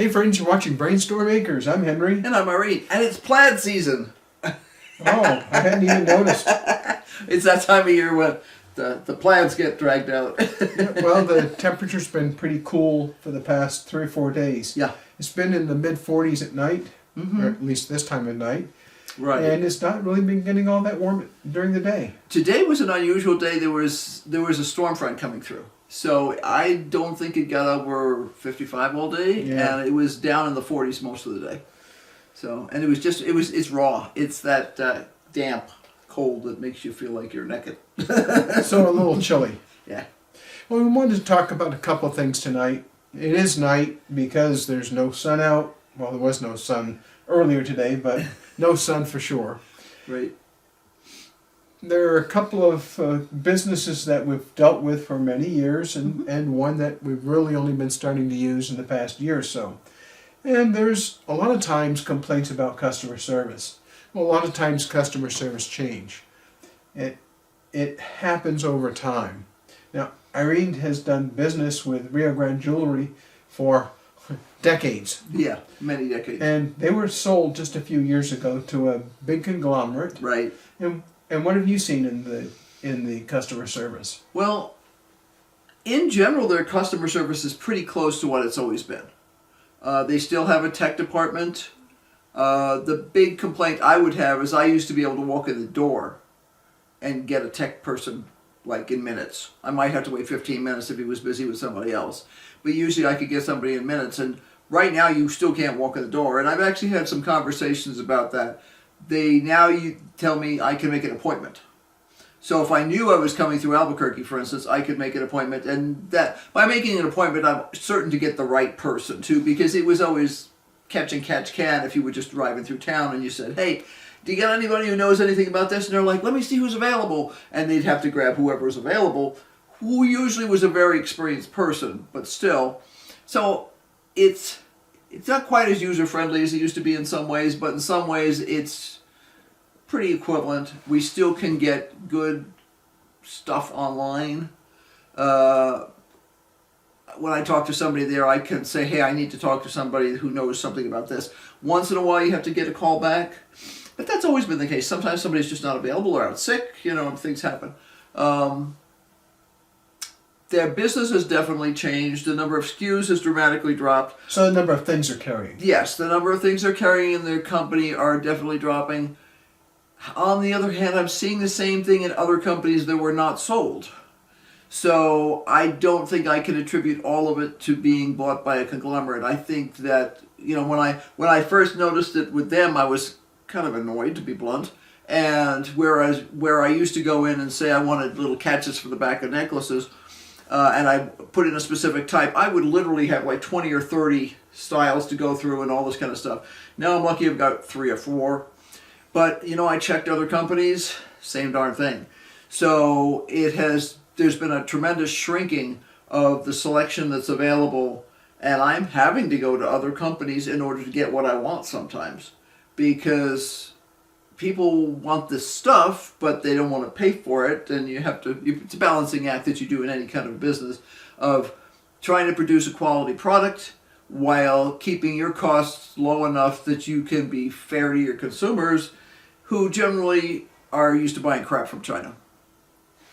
Hey friends, you're watching BrainStormAcres. I'm Henry. And I'm Irene. And it's plant season. Oh, I hadn't even noticed. It's that time of year when the plants get dragged out. Yeah, well, the temperature's been pretty cool for the past 3 or 4 days. Yeah. It's been in the mid-40s at night, or at least this time of night. Right. And it's not really been getting all that warm during the day. Today was an unusual day. There was a storm front coming through. So I don't think it got over 55 all day, and it was down in the 40s most of the day. So, and it's raw. It's that damp cold that makes you feel like you're naked. So a little chilly. Yeah. Well, we wanted to talk about a couple of things tonight. It is night because there's no sun out. Well, there was no sun earlier today, but no sun for sure. Right. There are a couple of businesses that we've dealt with for many years, and one that we've really only been starting to use in the past year or so. And there's a lot of times complaints about customer service. Well, a lot of times customer service change. It happens over time. Now, Irene has done business with Rio Grande Jewelry for decades. Yeah, many decades. And they were sold just a few years ago to a big conglomerate. Right. And what have you seen in the customer service? Well, in general, their customer service is pretty close to what it's always been. They still have a tech department. The big complaint I would have is I used to be able to walk in the door and get a tech person like in minutes. I might have to wait 15 minutes if he was busy with somebody else. But usually I could get somebody in minutes. And right now you still can't walk in the door. And I've actually had some conversations about that. You tell me I can make an appointment. So if I knew I was coming through Albuquerque, for instance, I could make an appointment, and that by making an appointment, I'm certain to get the right person too, because it was always catch and catch can if you were just driving through town and you said, "Hey, do you got anybody who knows anything about this?" And they're like, "Let me see who's available," and they'd have to grab whoever was available, who usually was a very experienced person, but still. So it's not quite as user-friendly as it used to be in some ways, but in some ways it's pretty equivalent. We still can get good stuff online. When I talk to somebody there, I can say, "Hey, I need to talk to somebody who knows something about this." Once in a while you have to get a call back, but that's always been the case. Sometimes somebody's just not available or out sick, things happen. Their business has definitely changed. The number of SKUs has dramatically dropped. So the number of things they're carrying. Yes, the number of things they're carrying in their company are definitely dropping. On the other hand, I'm seeing the same thing in other companies that were not sold. So I don't think I can attribute all of it to being bought by a conglomerate. I think that, when I first noticed it with them, I was kind of annoyed, to be blunt. And whereas where I used to go in and say I wanted little catches for the back of necklaces, and I put in a specific type, I would literally have like 20 or 30 styles to go through and all this kind of stuff. Now I'm lucky I've got 3 or 4. But, I checked other companies, same darn thing. So there's been a tremendous shrinking of the selection that's available, and I'm having to go to other companies in order to get what I want sometimes. Because people want this stuff, but they don't want to pay for it, and it's a balancing act that you do in any kind of business of trying to produce a quality product while keeping your costs low enough that you can be fair to your consumers, who generally are used to buying crap from China.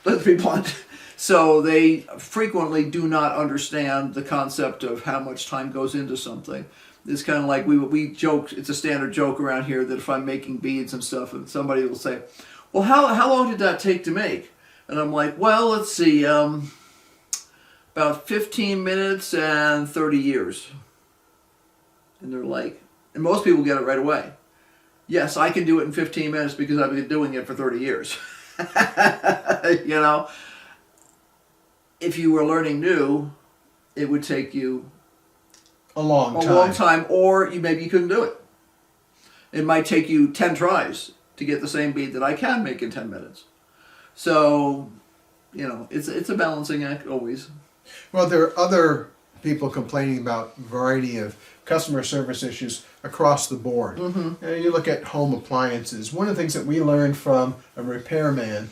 Let's be blunt. So they frequently do not understand the concept of how much time goes into something. It's kind of like we joke, it's a standard joke around here that if I'm making beads and stuff, and somebody will say, "Well, how long did that take to make?" And I'm like, "Well, let's see, about 15 minutes and 30 years. And they're like, and most people get it right away. Yes, I can do it in 15 minutes because I've been doing it for 30 years. If you were learning new, it would take you A long time, or maybe you couldn't do it. It might take you 10 tries to get the same bead that I can make in 10 minutes. So, it's a balancing act always. Well, there are other people complaining about a variety of customer service issues across the board. Mm-hmm. You look at home appliances. One of the things that we learned from a repairman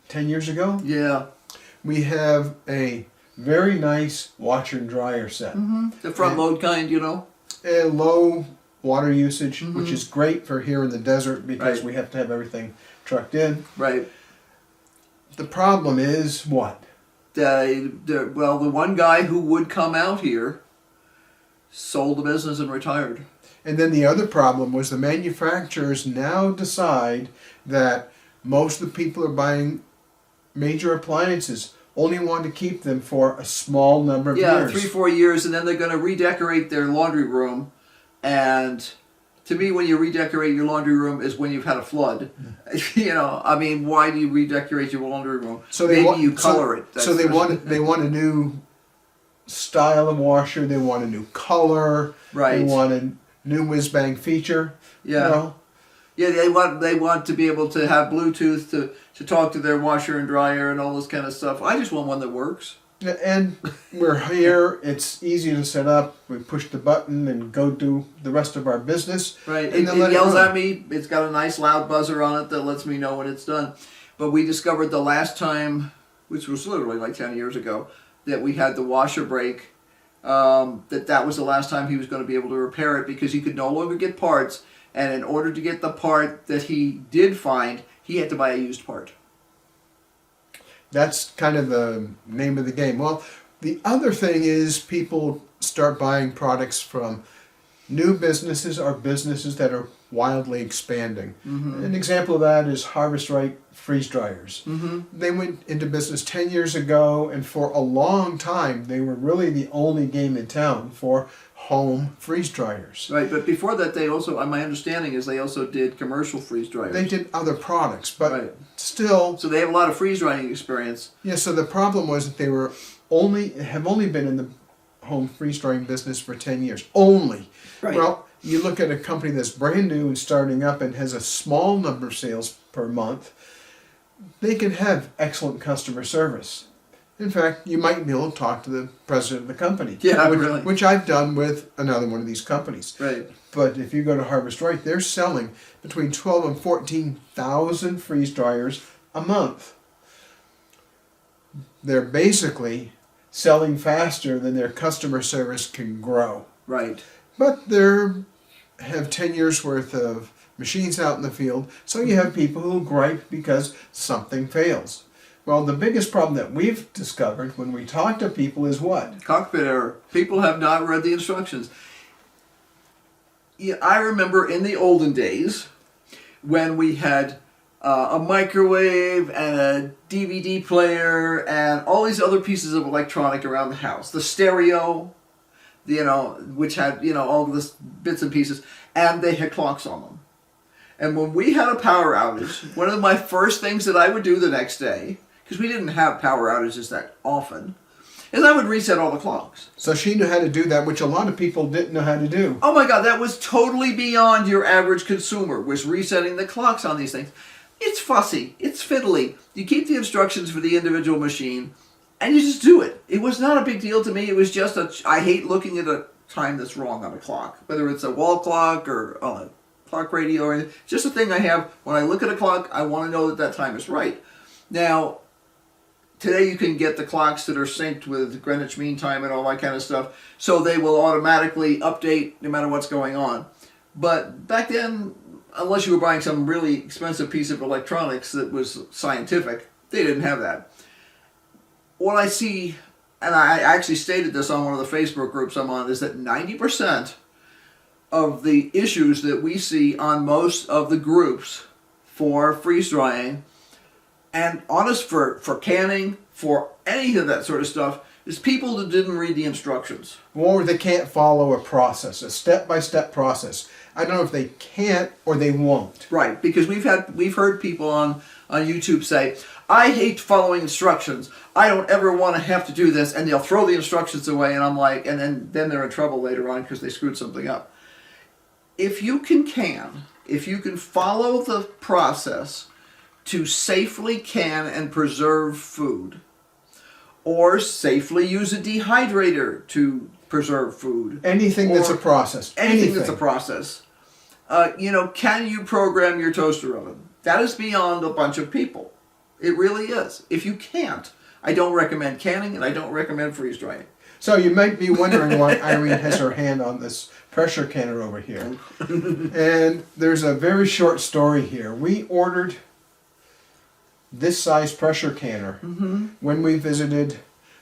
10 years ago, Yeah. we have a very nice washer and dryer set. The front load kind, you know. And low water usage, which is great for here in the desert because we have to have everything trucked in. Right. The problem is what? Well, the one guy who would come out here sold the business and retired. And then the other problem was the manufacturers now decide that most of the people are buying major appliances only want to keep them for a small number of years. 3-4 years, and then they're going to redecorate their laundry room. And to me, when you redecorate your laundry room is when you've had a flood. You know, I mean, why do you redecorate your laundry room? So maybe you color it. So they want a new style of washer. They want a new color. Right. They want a new whiz bang feature. Yeah. You know? Yeah, they want to be able to have Bluetooth to talk to their washer and dryer and all this kind of stuff. I just want one that works. And we're here. It's easy to set up. We push the button and go do the rest of our business. Right. And It yells at me. It's got a nice loud buzzer on it that lets me know when it's done. But we discovered the last time, which was literally like 10 years ago, that we had the washer break, that was the last time he was going to be able to repair it because he could no longer get parts. And in order to get the part that he did find, he had to buy a used part. That's kind of the name of the game. Well, the other thing is people start buying products from new businesses or businesses that are wildly expanding. An example of that is Harvest Right freeze dryers. They went into business 10 years ago, and for a long time they were really the only game in town for home freeze dryers. Right, but before that they also, my understanding is they also did commercial freeze dryers. They did other products, but Right. still. So they have a lot of freeze drying experience. Yeah, so the problem was that they were have only been in the home freeze drying business for 10 years. Only. Right. Well, you look at a company that's brand new and starting up and has a small number of sales per month, they can have excellent customer service. In fact, you might be able to talk to the president of the company. Yeah, which, really. Which I've done with another one of these companies. Right. But if you go to Harvest Right, they're selling between 12 and 14,000 freeze dryers a month. They're basically selling faster than their customer service can grow. Right. But they have 10 years worth of machines out in the field, so you have people who gripe because something fails. Well, the biggest problem that we've discovered when we talk to people is what? Cockpit error. People have not read the instructions. Yeah, I remember in the olden days when we had a microwave and a DVD player and all these other pieces of electronic around the house. The stereo, which had, all this bits and pieces, and they had clocks on them. And when we had a power outage, one of my first things that I would do the next day, because we didn't have power outages that often, is I would reset all the clocks. So she knew how to do that, which a lot of people didn't know how to do. Oh my God, that was totally beyond your average consumer, was resetting the clocks on these things. It's fussy. It's fiddly. You keep the instructions for the individual machine, and you just do it. It was not a big deal to me. It was just I hate looking at a time that's wrong on a clock, whether it's a wall clock or on a clock radio or anything. It's just a thing I have. When I look at a clock, I want to know that that time is right. Now, today you can get the clocks that are synced with Greenwich Mean Time and all that kind of stuff, so they will automatically update no matter what's going on. But back then, unless you were buying some really expensive piece of electronics that was scientific, they didn't have that. What I see, and I actually stated this on one of the Facebook groups I'm on, is that 90% of the issues that we see on most of the groups for freeze drying, and honest for canning, for any of that sort of stuff, is people that didn't read the instructions. Or they can't follow a process, a step-by-step process. I don't know if they can't or they won't. Right, because we've heard people on YouTube say, I hate following instructions. I don't ever want to have to do this, and they'll throw the instructions away, and I'm like, and then they're in trouble later on because they screwed something up. If you can follow the process to safely can and preserve food, or safely use a dehydrator to preserve food. Anything that's a process. Anything that's a process. Can you program your toaster oven? That is beyond a bunch of people. It really is. If you can't, I don't recommend canning, and I don't recommend freeze drying. So you might be wondering why Irene has her hand on this pressure canner over here. And there's a very short story here. We ordered this size pressure canner when we visited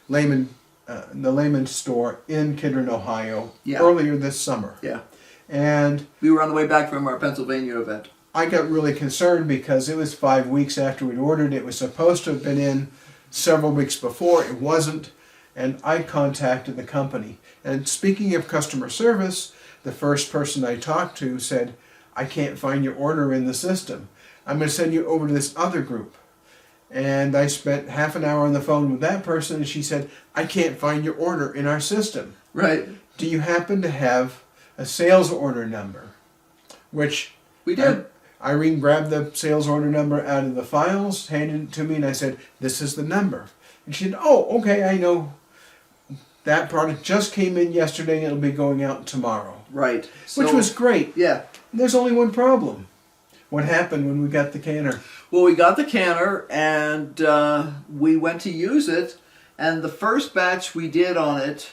Lehman, the Lehman store in Kidron, Ohio, earlier this summer. Yeah. And we were on the way back from our Pennsylvania event. I got really concerned because it was 5 weeks after we'd ordered. It was supposed to have been in several weeks before. It wasn't. And I contacted the company. And speaking of customer service, the first person I talked to said, I can't find your order in the system. I'm going to send you over to this other group. And I spent half an hour on the phone with that person, and she said, I can't find your order in our system. Right. Do you happen to have a sales order number? Which we did. Irene grabbed the sales order number out of the files, handed it to me, and I said, this is the number. And she said, oh, okay, I know. That product just came in yesterday, and it'll be going out tomorrow. Right. Which was great. Yeah. There's only one problem. What happened when we got the canner? Well, we got the canner, and we went to use it, and the first batch we did on it,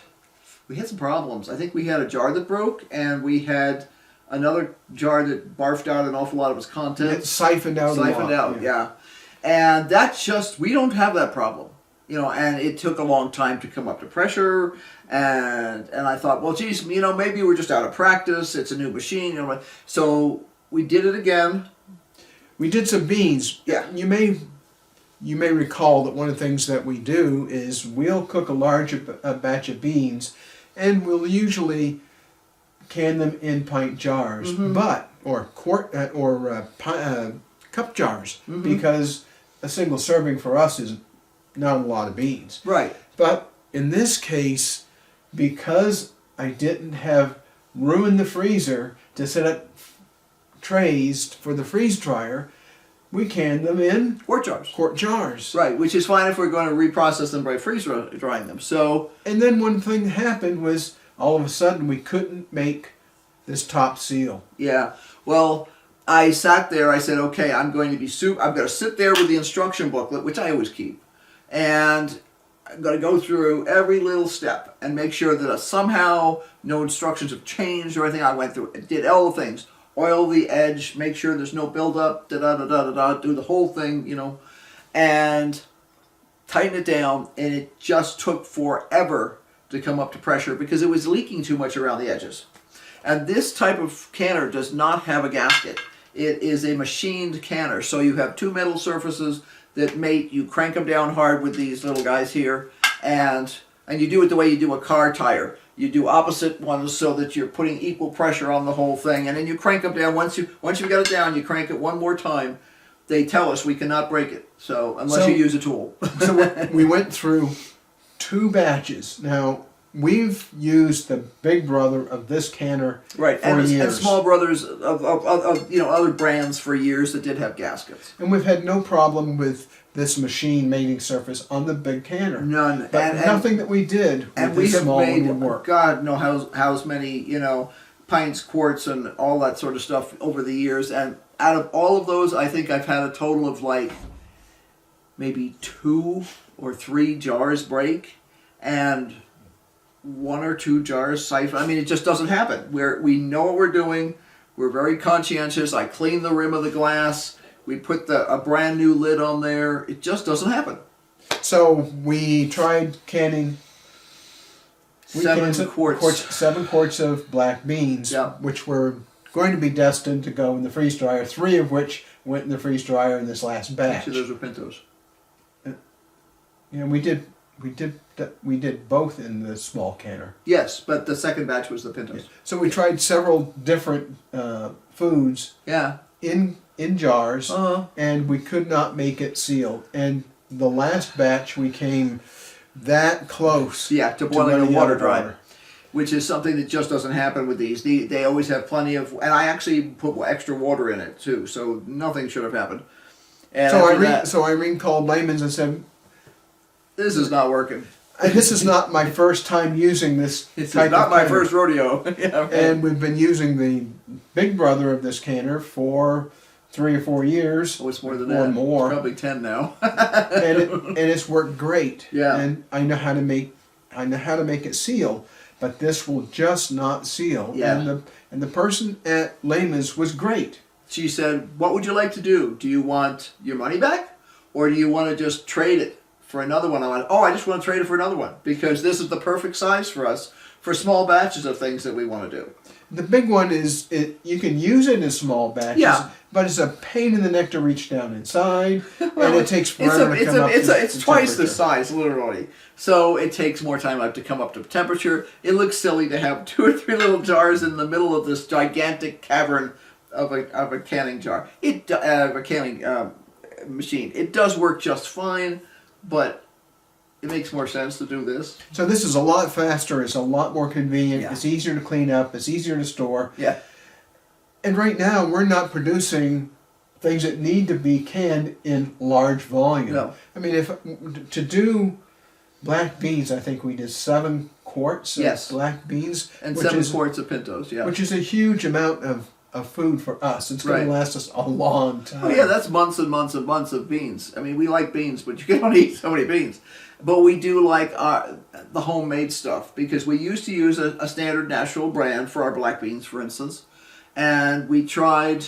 we had some problems. I think we had a jar that broke, and we had another jar that barfed out an awful lot of its contents. It siphoned out Siphoned out, yeah. And that's just, we don't have that problem. You know, and it took a long time to come up to pressure, and I thought, well, geez, you know, maybe we're just out of practice. It's a new machine, you know. So we did it again. We did some beans. Yeah. You may recall that one of the things that we do is we'll cook a batch of beans, and we'll usually can them in pint jars, or quart or cup jars, because a single serving for us is not a lot of beans. Right. But in this case, because I didn't have room in the freezer to set up trays for the freeze dryer, we canned them in quart jars. Right, which is fine if we're going to reprocess them by freeze drying them. So. And then one thing that happened was all of a sudden we couldn't make this top seal. Yeah. Well, I sat there. I said, okay, I'm going to sit there with the instruction booklet, which I always keep. And I'm going to go through every little step and make sure that somehow no instructions have changed or anything. I went through it, did all the things. Oil the edge, make sure there's no buildup, do the whole thing, you know, and tighten it down. And it just took forever to come up to pressure because it was leaking too much around the edges. And this type of canner does not have a gasket. It is a machined canner. So you have two metal surfaces that mate, you crank them down hard with these little guys here, and you do it the way you do a car tire. You do opposite ones so that you're putting equal pressure on the whole thing, and then you crank them down. Once you've got it down, you crank it one more time. They tell us we cannot break it, so unless you use a tool. So we went through 2 batches. Now, we've used the big brother of this canner for years. And small brothers of you know, other brands for years that did have gaskets. And we've had no problem with this machine mating surface on the big canner. None. But nothing that we did with the small one would work. God knows how many, you know, pints, quarts, and all that sort of stuff over the years. And out of all of those, I think I've had a total of like maybe 2 or 3 jars break, and 1 or 2 jars siphon. I mean, it just doesn't happen. We know what we're doing. We're very conscientious. I clean the rim of the glass. We put a brand new lid on there. It just doesn't happen. So we tried canning 7 quarts of black beans, which were going to be destined to go in the freeze dryer, 3 of which went in the freeze dryer in this last batch. Actually, those were pintos. You know, we did both in the small canner. Yes, but the second batch was the pintos. So we tried several different foods in jars, and we could not make it seal. And the last batch we came that close to boiling a water dryer, which is something that just doesn't happen with these. They always have plenty of, and I actually put extra water in it too, so nothing should have happened. And so Irene called Lehman's and said, this is not working. This is not my first time using this type of canner. This is not my first rodeo. And we've been using the big brother of this canner for 3 or 4 years. Oh, it's more than or that. more. It's probably 10 now. and it's worked great. Yeah. And I know how to make it seal, but this will just not seal. Yeah. And the person at Lehman's was great. She said, "What would you like to do? Do you want your money back, or do you want to just trade it for another one?" I went, "Oh, I just want to trade it for another one because this is the perfect size for us for small batches of things that we want to do." The big one is you can use it in small batches, Yeah. but it's a pain in the neck to reach down inside, Well, and it takes forever to come up it's to twice the temperature. size, literally. So it takes more time to come up to temperature. It looks silly to have 2 or 3 little jars in the middle of this gigantic cavern of a canning jar. A canning machine. It does work just fine, but it makes more sense to do this. So this is a lot faster. It's a lot more convenient. Yeah. It's easier to clean up. It's easier to store. Yeah. And right now, we're not producing things that need to be canned in large volume. No. I mean, to do black beans, I think we did 7 quarts of Yes. black beans. And which 7 is, quarts of pintos, yeah. Which is a huge amount of food for us. It's going Right. to last us a long time. Oh yeah, that's months and months and months of beans. I mean, we like beans, but you can only eat so many beans. But we do like the homemade stuff because we used to use a standard natural brand for our black beans, for instance, and we tried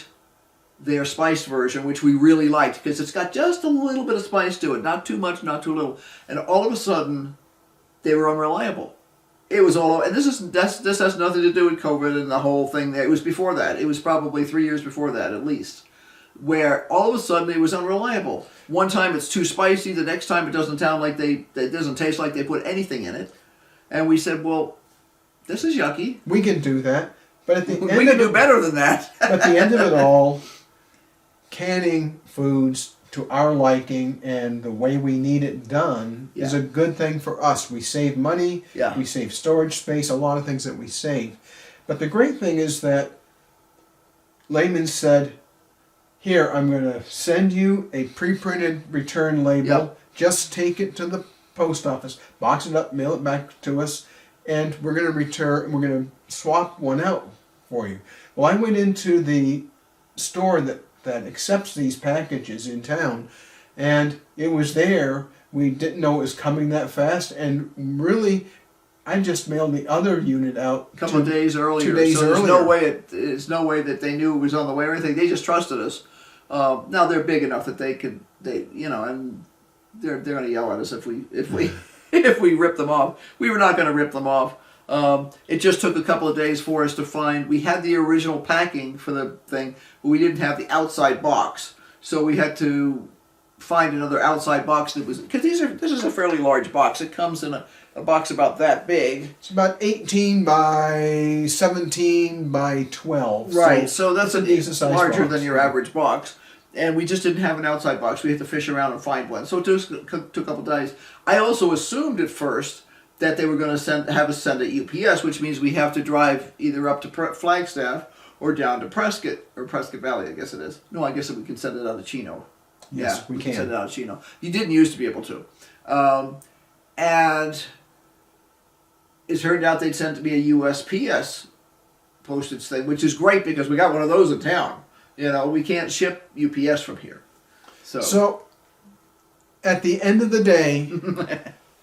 their spiced version, which we really liked because it's got just a little bit of spice to it, not too much, not too little, and all of a sudden they were unreliable. It was all, and this has nothing to do with COVID and the whole thing. It was before that. It was probably 3 years before that, at least, where all of a sudden it was unreliable. One time it's too spicy. The next time it doesn't it doesn't taste like they put anything in it. And we said, well, this is yucky. We can do that, but at the We end can of do it, better than that. at the end of it all, canning foods to our liking and the way we need it done is Yeah. a good thing for us. We save money, Yeah. we save storage space, a lot of things that we save. But the great thing is that Lehman said, "Here, I'm going to send you a pre-printed return label. Yep. Just take it to the post office, box it up, mail it back to us, and we're going to swap one out for you." Well, I went into the store that accepts these packages in town, and it was there. We didn't know it was coming that fast, and really, I just mailed the other unit out A couple of days earlier. 2 days so there's earlier. there's no way that they knew it was on the way or anything. They just trusted us. Now they're big enough that and they're going to yell at us if we if we rip them off. We were not going to rip them off. It just took a couple of days for us to find. We had the original packing for the thing, but we didn't have the outside box, so we had to find another outside box that was, because this is a fairly large box. It comes in a box about that big. It's about 18 by 17 by 12. Right, so that's it's a decent size larger box. than your average box. And we just didn't have an outside box. We had to fish around and find one. So it took a couple days. I also assumed at first that they were going to have us send a UPS, which means we have to drive either up to Flagstaff or down to Prescott, or Prescott Valley, I guess it is. No, I guess we can send it out of Chino. Yes, Yeah, we can. send it out of Chino. You didn't used to be able to. And it turned out they'd sent me a USPS postage thing, which is great because we got one of those in town. You know, we can't ship UPS from here. So, at the end of the day,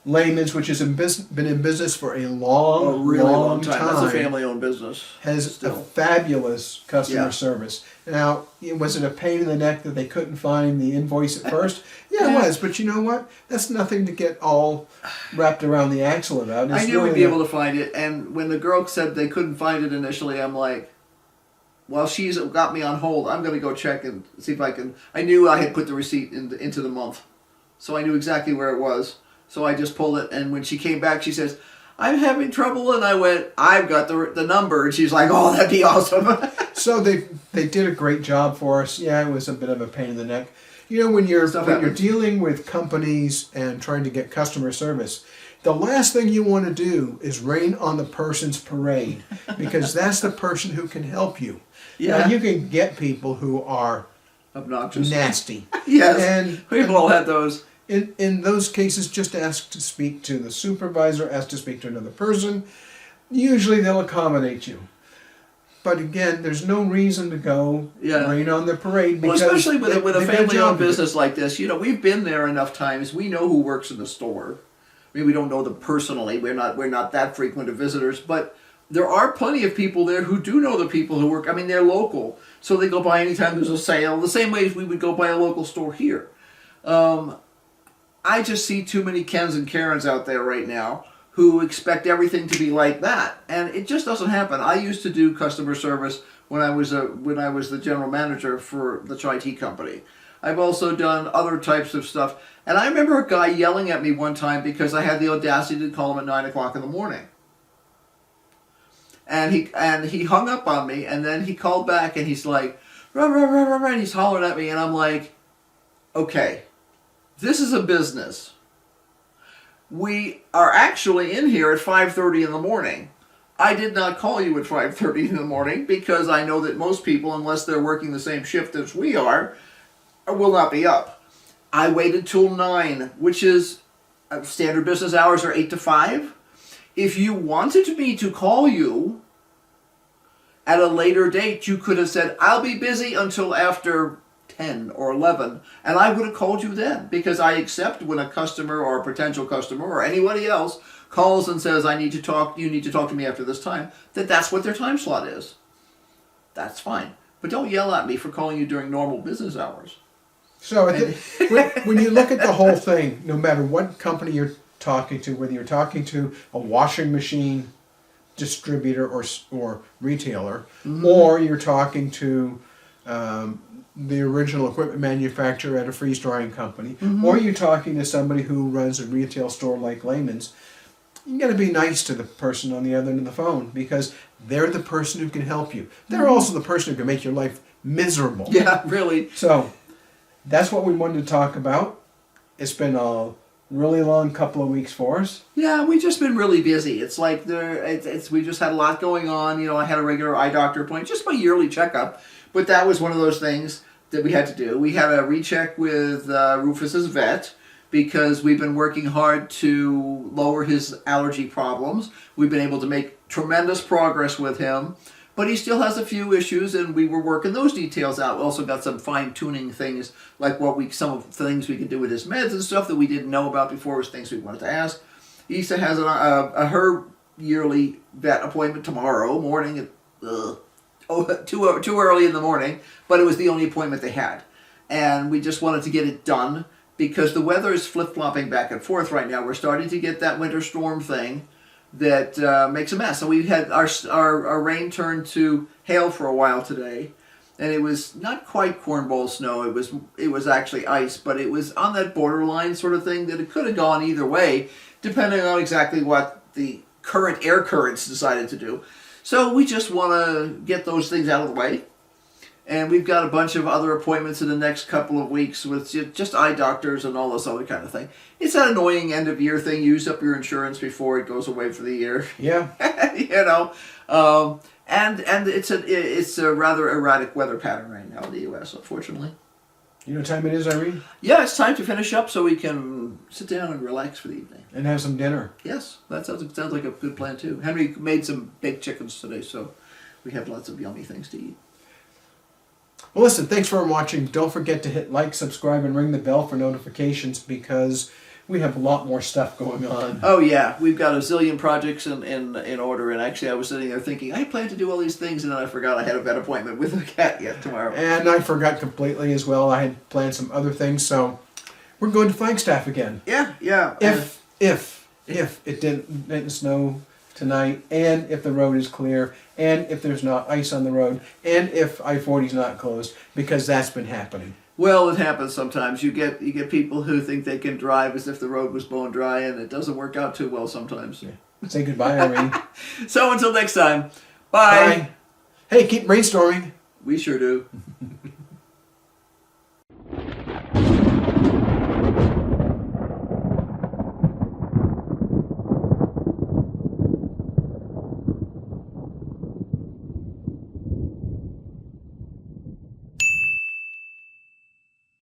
Lehman's, which has been in business for a long, long time, That's a family-owned business. has a Still. fabulous customer Yeah. service. Now, was it a pain in the neck that they couldn't find the invoice at first? Yeah, it was. But you know what? That's nothing to get all wrapped around the axle about. I knew we'd be able to find it, and when the girl said they couldn't find it initially, I'm like, well, she's got me on hold. I'm going to go check and see if I can. I knew I had put the receipt into the month, so I knew exactly where it was. So I just pulled it, and when she came back, she says, "I'm having trouble," and I went, "I've got the number," and she's like, "Oh, that'd be awesome." So they did a great job for us. Yeah, it was a bit of a pain in the neck. You know, when you're dealing with companies and trying to get customer service, the last thing you want to do is rain on the person's parade, because that's the person who can help you. Yeah. Now, you can get people who are Obnoxious. nasty. Yes, And we've all had those. in those cases, just ask to speak to the supervisor, ask to speak to another person. Usually they'll accommodate you. but again, there's no reason to go Yeah. rain on the parade. Well, Because especially with a they've got a family-owned job to do. business like this, we've been there enough times. We know who works in the store. I mean, we don't know them personally. We're not that frequent of visitors, but there are plenty of people there who do know the people who work. I mean, they're local, so they go by anytime there's a sale. The same way as we would go by a local store here. I just see too many Kens and Karens out there right now who expect everything to be like that, and it just doesn't happen. I used to do customer service when I was the general manager for the chai tea company. I've also done other types of stuff, and I remember a guy yelling at me one time because I had the audacity to call him at 9 o'clock in the morning. And he hung up on me, and then he called back, and he's like, rah, rah, rah, rah, rah, and he's hollering at me, and I'm like, okay, this is a business. We are actually in here at 5:30 in the morning. I did not call you at 5:30 in the morning because I know that most people, unless they're working the same shift as we are, will not be up. I waited till 9, which is standard business hours are 8 to 5. If you wanted me to call you at a later date, you could have said, I'll be busy until after 10 or 11, and I would have called you then, because I accept when a customer or a potential customer or anybody else calls and says, you need to talk to me after this time, that's what their time slot is. That's fine. But don't yell at me for calling you during normal business hours. So when you look at the whole thing, no matter what company you're talking to, whether you're talking to a washing machine distributor or retailer, or you're talking to the original equipment manufacturer at a freeze drying company, or you're talking to somebody who runs a retail store like Lehman's, you got to be nice to the person on the other end of the phone, because they're the person who can help you. They're also the person who can make your life miserable. Yeah, really. So that's what we wanted to talk about. It's been a really long couple of weeks for us. Yeah, we've just been really busy. It's like we just had a lot going on. I had a regular eye doctor appointment, just my yearly checkup, but that was one of those things that we had to do. We had a recheck with Rufus's vet because we've been working hard to lower his allergy problems. We've been able to make tremendous progress with him, but he still has a few issues, and we were working those details out. We also got some fine-tuning things, like some of the things we could do with his meds and stuff that we didn't know about before, was things we wanted to ask. Issa has her yearly vet appointment tomorrow morning at too early in the morning, but it was the only appointment they had. And we just wanted to get it done because the weather is flip-flopping back and forth right now. We're starting to get that winter storm thing that makes a mess. So we had our rain turned to hail for a while today, and it was not quite cornball snow. It was actually ice, but it was on that borderline sort of thing that it could have gone either way, depending on exactly what the current air currents decided to do. So we just want to get those things out of the way. And we've got a bunch of other appointments in the next couple of weeks with just eye doctors and all this other kind of thing. It's that annoying end of year thing. Use up your insurance before it goes away for the year. Yeah. And it's a rather erratic weather pattern right now in the U.S., unfortunately. You know what time it is, Irene? Yeah, it's time to finish up so we can sit down and relax for the evening. And have some dinner. Yes, that sounds like a good plan too. Henry made some baked chickens today, so we have lots of yummy things to eat. Well, listen, thanks for watching. Don't forget to hit like, subscribe, and ring the bell for notifications, because we have a lot more stuff going on. Oh yeah, we've got a zillion projects in order, and actually I was sitting there thinking, I plan to do all these things, and then I forgot I had a vet appointment with a cat yet tomorrow. And I forgot completely as well. I had planned some other things, so we're going to Flagstaff again. Yeah. If it didn't snow tonight, and if the road is clear, and if there's not ice on the road, and if I-40 is not closed, because that's been happening. Well, it happens sometimes. You get people who think they can drive as if the road was bone dry, and it doesn't work out too well sometimes. Yeah. Say goodbye, Irene. So until next time, bye. Hey, keep brainstorming. We sure do.